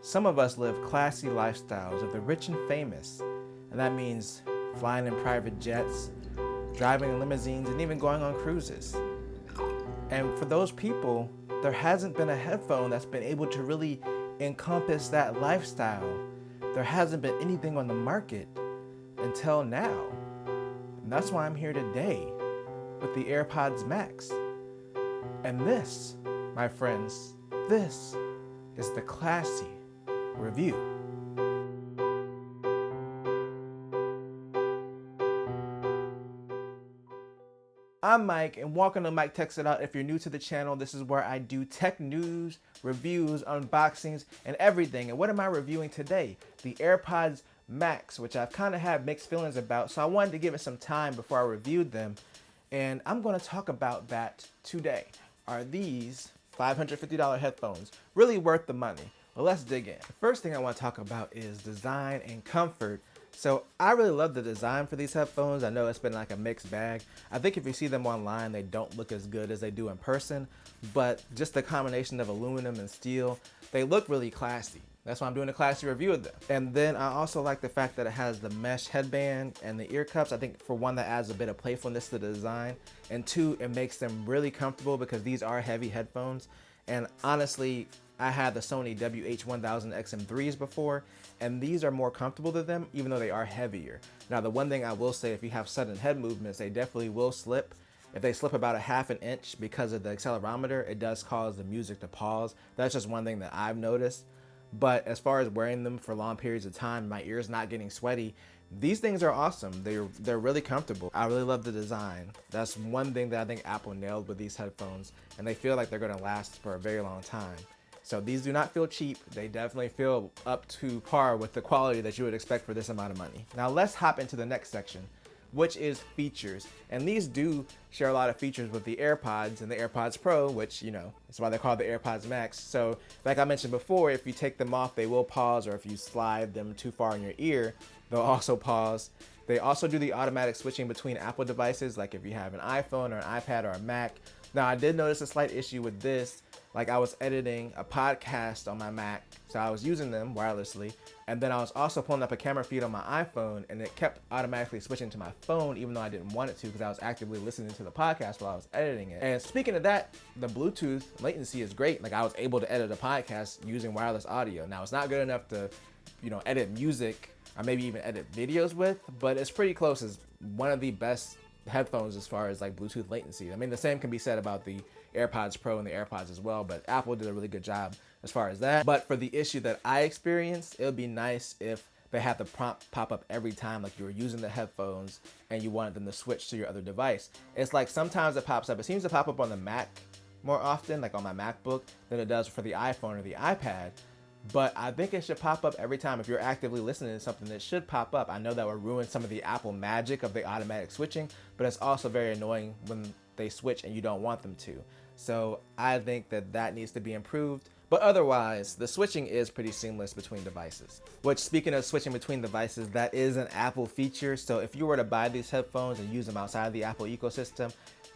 Some of us live classy lifestyles of the rich and famous, and that means flying in private jets, driving in limousines, and even going on cruises. And for those people, there hasn't been a headphone that's been able to really encompass that lifestyle. There hasn't been anything on the market until now. And that's why I'm here today with the AirPods Max. And this, my friends, this is the classy review. I'm Mike, and welcome to Mike Techs It Out. If you're new to the channel, this is where I do tech news, reviews, unboxings, and everything. And what am I reviewing today? The AirPods Max, which I've kind of had mixed feelings about, so I wanted to give it some time before I reviewed them. And I'm going to talk about that today. Are these $550 headphones really worth the money? Well, let's dig in. The first thing I want to talk about is design and comfort. So I really love the design for these headphones. I know it's been like a mixed bag. I think if you see them online, they don't look as good as they do in person, but just the combination of aluminum and steel, they look really classy. That's why I'm doing a classy review of them. And then I also like the fact that it has the mesh headband and the ear cups. I think for one, that adds a bit of playfulness to the design. And two, it makes them really comfortable because these are heavy headphones. And honestly, I had the Sony WH-1000 XM3s before, and these are more comfortable than them, even though they are heavier. Now, the one thing I will say, if you have sudden head movements, they definitely will slip. If they slip about a half an inch because of the accelerometer, it does cause the music to pause. That's just one thing that I've noticed. But as far as wearing them for long periods of time, my ears not getting sweaty, these things are awesome. They're really comfortable. I really love the design. That's one thing that I think Apple nailed with these headphones, and they feel like they're gonna last for a very long time. So these do not feel cheap. They definitely feel up to par with the quality that you would expect for this amount of money. Now let's hop into the next section, which is features. And these do share a lot of features with the AirPods and the AirPods Pro, which, you know, that's why they're called the AirPods Max. So like I mentioned before, if you take them off, they will pause, or if you slide them too far in your ear, they'll also pause. They also do the automatic switching between Apple devices, like if you have an iPhone or an iPad or a Mac. Now I did notice a slight issue with this. Like I was editing a podcast on my Mac, so I was using them wirelessly, and then I was also pulling up a camera feed on my iPhone, and it kept automatically switching to my phone even though I didn't want it to, because I was actively listening to the podcast while I was editing it. And speaking of that, the Bluetooth latency is great. Like I was able to edit a podcast using wireless audio. Now it's not good enough to, edit music or maybe even edit videos with, but it's pretty close as one of the best headphones as far as like Bluetooth latency. I mean, the same can be said about the AirPods Pro and the AirPods as well, but Apple did a really good job as far as that. But for the issue that I experienced, it would be nice if they had the prompt pop up every time like you were using the headphones and you wanted them to switch to your other device. It's like sometimes it pops up. It seems to pop up on the Mac more often, like on my MacBook, than it does for the iPhone or the iPad. But I think it should pop up every time. If you're actively listening to something, it should pop up. I know that would ruin some of the Apple magic of the automatic switching, but it's also very annoying when they switch and you don't want them to. So I think that needs to be improved. But otherwise, the switching is pretty seamless between devices. Which, speaking of switching between devices, that is an Apple feature. So if you were to buy these headphones and use them outside of the Apple ecosystem,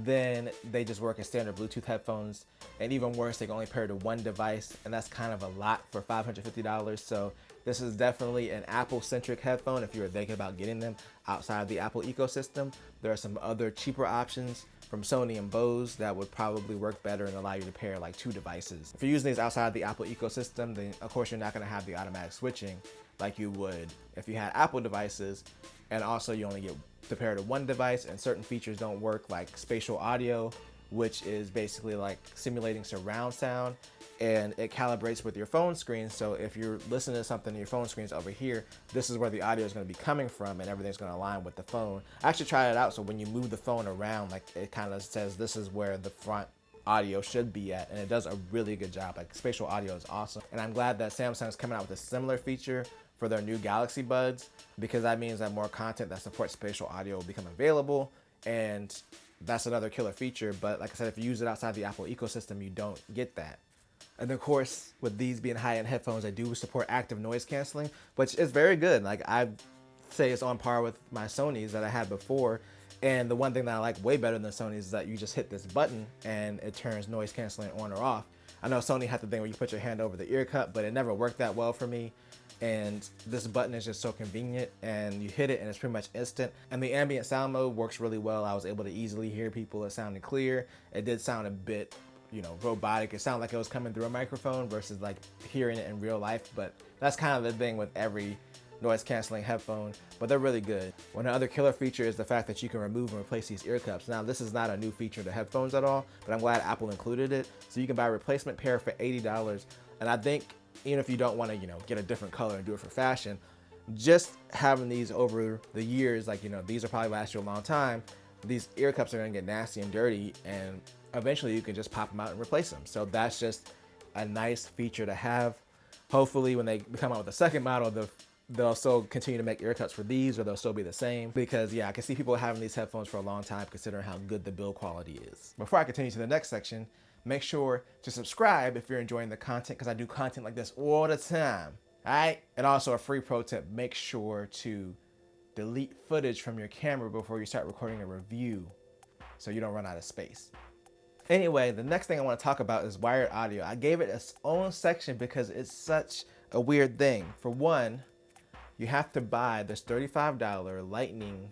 then they just work as standard Bluetooth headphones. And even worse, they can only pair to one device, and that's kind of a lot for $550. So this is definitely an Apple-centric headphone if you're thinking about getting them outside of the Apple ecosystem. There are some other cheaper options from Sony and Bose that would probably work better and allow you to pair like two devices. If you're using these outside of the Apple ecosystem, then of course you're not gonna have the automatic switching like you would if you had Apple devices, and also you only get to pair to one device, and certain features don't work, like spatial audio, which is basically like simulating surround sound, and it calibrates with your phone screen. So if you're listening to something and your phone screen's over here, this is where the audio is going to be coming from, and everything's going to align with the phone. I actually tried it out, so when you move the phone around, like it kind of says this is where the front audio should be at, and it does a really good job. Like spatial audio is awesome, and I'm glad that Samsung's coming out with a similar feature for their new Galaxy Buds, because that means that more content that supports spatial audio will become available, and that's another killer feature. But like I said, if you use it outside the Apple ecosystem, you don't get that. And of course, with these being high-end headphones, they do support active noise canceling, which is very good. Like I say it's on par with my Sonys that I had before. And the one thing that I like way better than Sony's is that you just hit this button and it turns noise canceling on or off. I know Sony had the thing where you put your hand over the ear cup, but it never worked that well for me. And this button is just so convenient, and you hit it and it's pretty much instant. And the ambient sound mode works really well. I was able to easily hear people. It sounded clear. It did sound a bit, you know, robotic. It sounded like it was coming through a microphone versus like hearing it in real life. But that's kind of the thing with every noise canceling headphone, but they're really good. One other killer feature is the fact that you can remove and replace these ear cups. Now, this is not a new feature to headphones at all, but I'm glad Apple included it. So you can buy a replacement pair for $80. And I think even if you don't want to, you know, get a different color and do it for fashion, just having these over the years, like, you know, these will probably last you a long time. These ear cups are going to get nasty and dirty, and eventually you can just pop them out and replace them. So that's just a nice feature to have. Hopefully when they come out with a second model, they'll still continue to make ear cups for these, or they'll still be the same, because yeah, I can see people having these headphones for a long time considering how good the build quality is. Before I continue to the next section, make sure to subscribe if you're enjoying the content, because I do content like this all the time. All right. And also a free pro tip, make sure to delete footage from your camera before you start recording a review so you don't run out of space. Anyway, the next thing I want to talk about is wired audio. I gave it its own section because it's such a weird thing. For one, you have to buy this $35 Lightning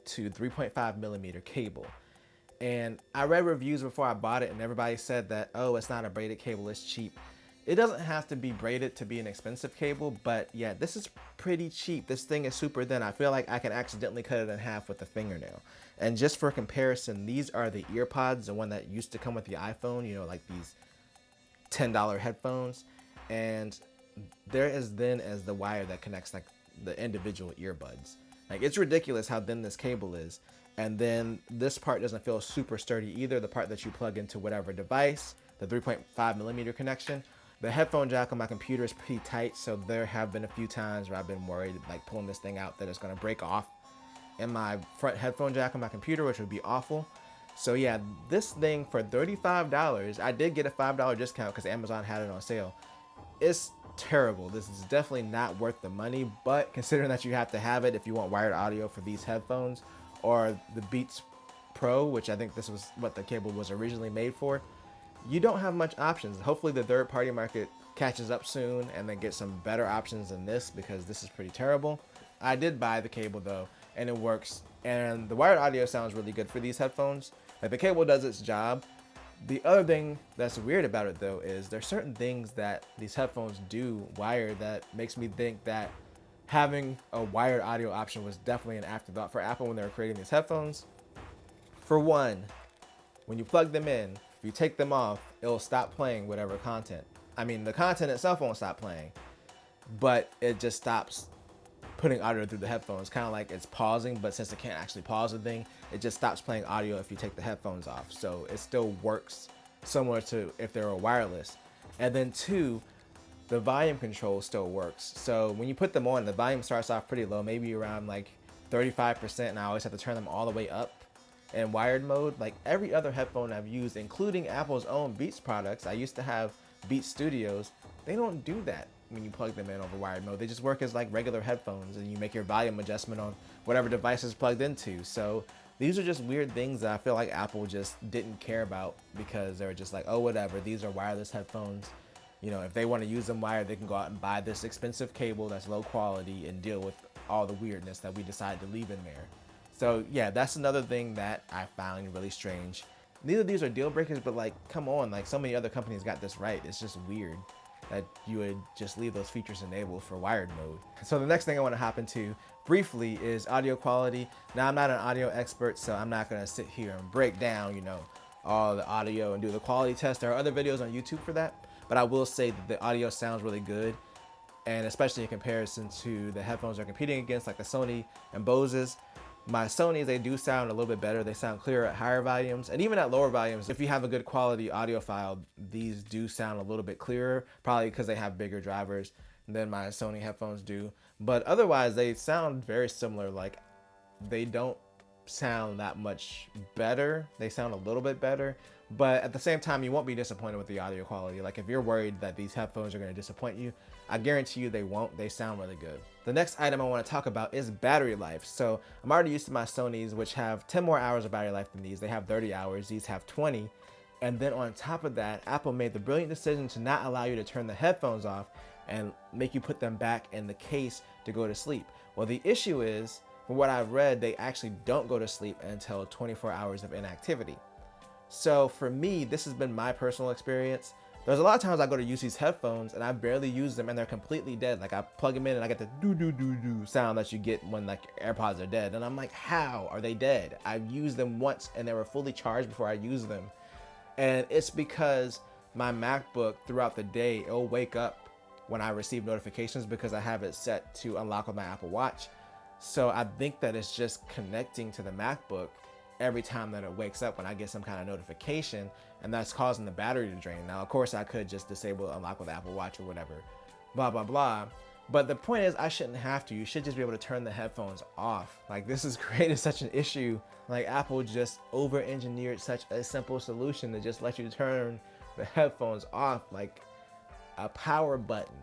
to 3.5 millimeter cable. And I read reviews before I bought it, and everybody said that, oh, it's not a braided cable, it's cheap. It doesn't have to be braided to be an expensive cable, but yeah, this is pretty cheap. This thing is super thin. I feel like I can accidentally cut it in half with a fingernail. And just for comparison, these are the EarPods, the one that used to come with the iPhone, you know, like these $10 headphones. And they're as thin as the wire that connects like the individual earbuds. Like, it's ridiculous how thin this cable is. And then this part doesn't feel super sturdy either, the part that you plug into whatever device, the 3.5 millimeter connection. The headphone jack on my computer is pretty tight, so there have been a few times where I've been worried, like pulling this thing out, that it's gonna break off in my front headphone jack on my computer, which would be awful. So yeah, this thing for $35, I did get a $5 discount because Amazon had it on sale. It's terrible. This is definitely not worth the money, but considering that you have to have it if you want wired audio for these headphones, or the Beats Pro, which I think this was what the cable was originally made for, you don't have much options. Hopefully the third-party market catches up soon and then get some better options than this, because this is pretty terrible. I did buy the cable though, and it works, and the wired audio sounds really good for these headphones. Like, the cable does its job. The other thing that's weird about it though is there's certain things that these headphones do wired that makes me think that having a wired audio option was definitely an afterthought for Apple when they were creating these headphones. For one, when you plug them in, if you take them off, it'll stop playing whatever content. I mean, the content itself won't stop playing, but it just stops putting audio through the headphones. Kind of like it's pausing, but since it can't actually pause the thing, it just stops playing audio if you take the headphones off. So it still works similar to if they were wireless. And then two, the volume control still works. So when you put them on, the volume starts off pretty low, maybe around like 35%, and I always have to turn them all the way up in wired mode. Like every other headphone I've used, including Apple's own Beats products, I used to have Beats Studios, they don't do that when you plug them in over wired mode. They just work as like regular headphones, and you make your volume adjustment on whatever device is plugged into. So these are just weird things that I feel like Apple just didn't care about, because they were just like, oh, whatever, these are wireless headphones. You know, if they want to use them wired, they can go out and buy this expensive cable that's low quality and deal with all the weirdness that we decided to leave in there. So yeah, that's another thing that I found really strange. Neither of these are deal breakers, but like, come on, like so many other companies got this right. It's just weird that you would just leave those features enabled for wired mode. So the next thing I want to hop into briefly is audio quality. Now, I'm not an audio expert, so I'm not going to sit here and break down, you know, all the audio and do the quality test. There are other videos on YouTube for that, but I will say that the audio sounds really good, and especially in comparison to the headphones they're competing against, like the Sony and Bose's. My Sonys, they do sound a little bit better. They sound clearer at higher volumes, and even at lower volumes, if you have a good quality audio file, these do sound a little bit clearer, probably because they have bigger drivers than my Sony headphones do. But otherwise, they sound very similar. Like, they don't sound that much better. They sound a little bit better, but at the same time, you won't be disappointed with the audio quality. Like, if you're worried that these headphones are going to disappoint you, I guarantee you they won't. They sound really good. The next item I want to talk about is battery life. So I'm already used to my Sonys, which have 10 more hours of battery life than these. They have 30 hours. These have 20. And then on top of that, Apple made the brilliant decision to not allow you to turn the headphones off and make you put them back in the case to go to sleep. Well, the issue is, from what I've read, they actually don't go to sleep until 24 hours of inactivity. So for me, this has been my personal experience. There's a lot of times I go to use these headphones and I barely use them and they're completely dead. Like I plug them in and I get the do sound that you get when like AirPods are dead. And I'm like, how are they dead? I've used them once and they were fully charged before I used them. And it's because my MacBook throughout the day, it'll wake up when I receive notifications because I have it set to unlock with my Apple Watch. So I think that it's just connecting to the MacBook every time that it wakes up when I get some kind of notification, and that's causing the battery to drain. Now, of course, I could just disable unlock with Apple Watch or whatever, blah, blah, blah. But the point is, I shouldn't have to. You should just be able to turn the headphones off. Like, this has created such an issue. Like, Apple just over-engineered such a simple solution to just let you turn the headphones off. Like, a power button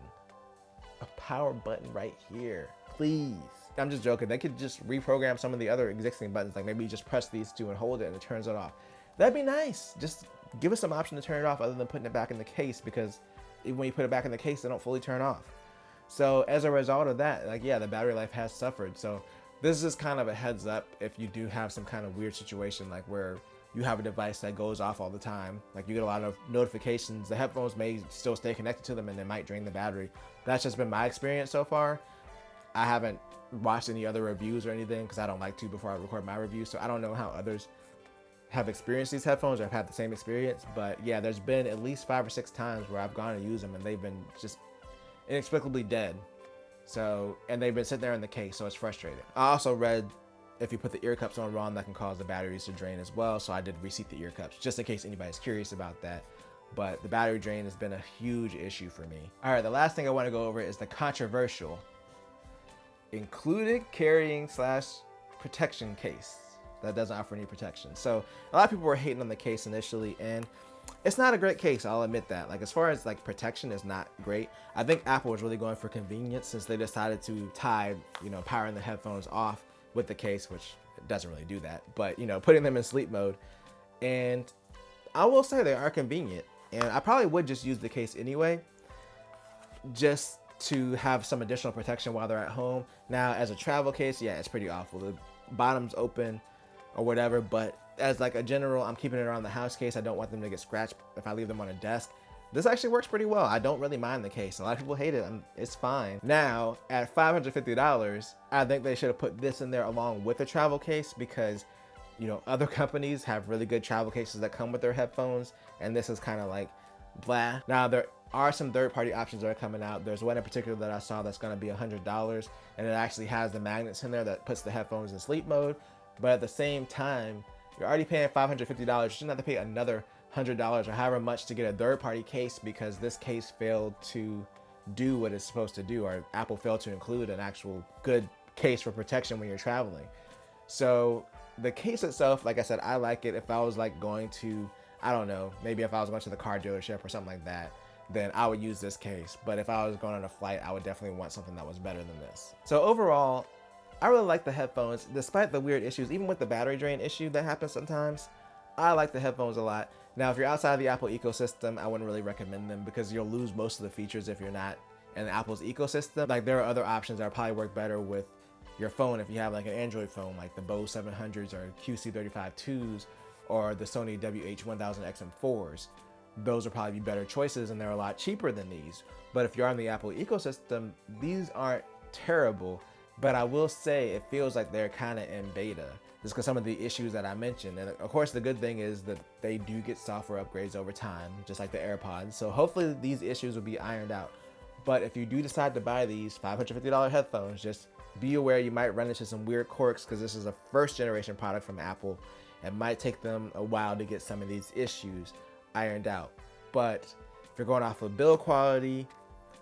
right here, please. I'm just joking. They could just reprogram some of the other existing buttons. Like maybe you just press these two and hold it and it turns it off. That'd be nice. Just give us some option to turn it off other than putting it back in the case, because even when you put it back in the case, they don't fully turn off. So as a result of that, like, yeah, the battery life has suffered. So this is kind of a heads up if you do have some kind of weird situation, like where you have a device that goes off all the time. Like you get a lot of notifications. The headphones may still stay connected to them and they might drain the battery. That's just been my experience so far. I haven't watched any other reviews or anything because I don't like to before I record my review. So I don't know how others have experienced these headphones or have had the same experience. But yeah, there's been at least 5 or 6 times where I've gone to use them and they've been just inexplicably dead. So, and they've been sitting there in the case, so it's frustrating. I also read if you put the ear cups on wrong, that can cause the batteries to drain as well. So I did reseat the ear cups just in case anybody's curious about that. But the battery drain has been a huge issue for me. All right, the last thing I want to go over is the controversial included carrying / protection case that doesn't offer any protection. So a lot of people were hating on the case initially, and it's not a great case, I'll admit that. Like as far as like protection is not great. I think Apple was really going for convenience since they decided to tie, powering the headphones off with the case, which doesn't really do that, but putting them in sleep mode. And I will say they are convenient, and I probably would just use the case anyway, just to have some additional protection while they're at home. Now, as a travel case, yeah, it's pretty awful. The bottom's open or whatever, but as like a general, I'm keeping it around the house case. I don't want them to get scratched if I leave them on a desk. This actually works pretty well. I don't really mind the case. A lot of people hate it. It's fine. Now, at $550, I think they should have put this in there along with a travel case because, other companies have really good travel cases that come with their headphones, and this is kind of like blah. Now, there are some third-party options that are coming out. There's one in particular that I saw that's going to be $100, and it actually has the magnets in there that puts the headphones in sleep mode. But at the same time, you're already paying $550. You shouldn't have to pay another $100 or however much to get a third-party case because this case failed to do what it's supposed to do, or Apple failed to include an actual good case for protection when you're traveling. So the case itself, like I said, I like it. If I was like going to, I don't know, maybe if I was going to the car dealership or something like that, then I would use this case. But if I was going on a flight, I would definitely want something that was better than this. So overall, I really like the headphones, despite the weird issues, even with the battery drain issue that happens sometimes. I like the headphones a lot. Now, if you're outside of the Apple ecosystem, I wouldn't really recommend them because you'll lose most of the features if you're not in Apple's ecosystem. Like there are other options that will probably work better with your phone if you have like an Android phone, like the Bose 700s or QC35-2s or the Sony WH-1000XM4s. Those will probably be better choices and they're a lot cheaper than these. But if you're on the Apple ecosystem, these aren't terrible. But I will say it feels like they're kind of in beta just because some of the issues that I mentioned. And of course, the good thing is that they do get software upgrades over time, just like the AirPods. So hopefully these issues will be ironed out. But if you do decide to buy these $550 headphones, just be aware you might run into some weird quirks because this is a first generation product from Apple. It might take them a while to get some of these issues ironed out. But if you're going off of build quality,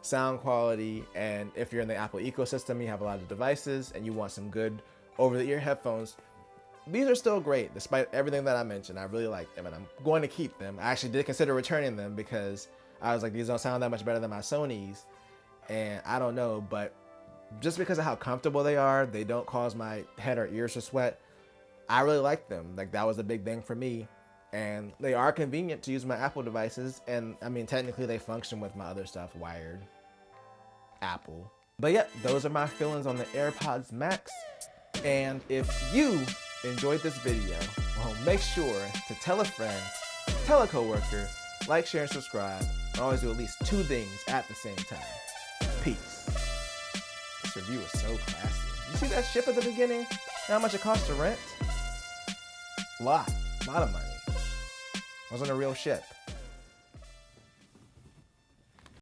sound quality, and if you're in the Apple ecosystem, you have a lot of devices and you want some good over-the-ear headphones, these are still great despite everything that I mentioned. I really like them and I'm going to keep them. I actually did consider returning them because I was like, these don't sound that much better than my Sonys, and I don't know, but just because of how comfortable they are, they don't cause my head or ears to sweat. I really like them. Like that was a big thing for me. And they are convenient to use my Apple devices. And I mean, technically they function with my other stuff wired. Apple. But yeah, those are my feelings on the AirPods Max. And if you enjoyed this video, well, make sure to tell a friend, tell a coworker, like, share, and subscribe. And always do at least 2 things at the same time. Peace. This review is so classy. You see that ship at the beginning? You know how much it costs to rent? A lot of money. It wasn't a real ship.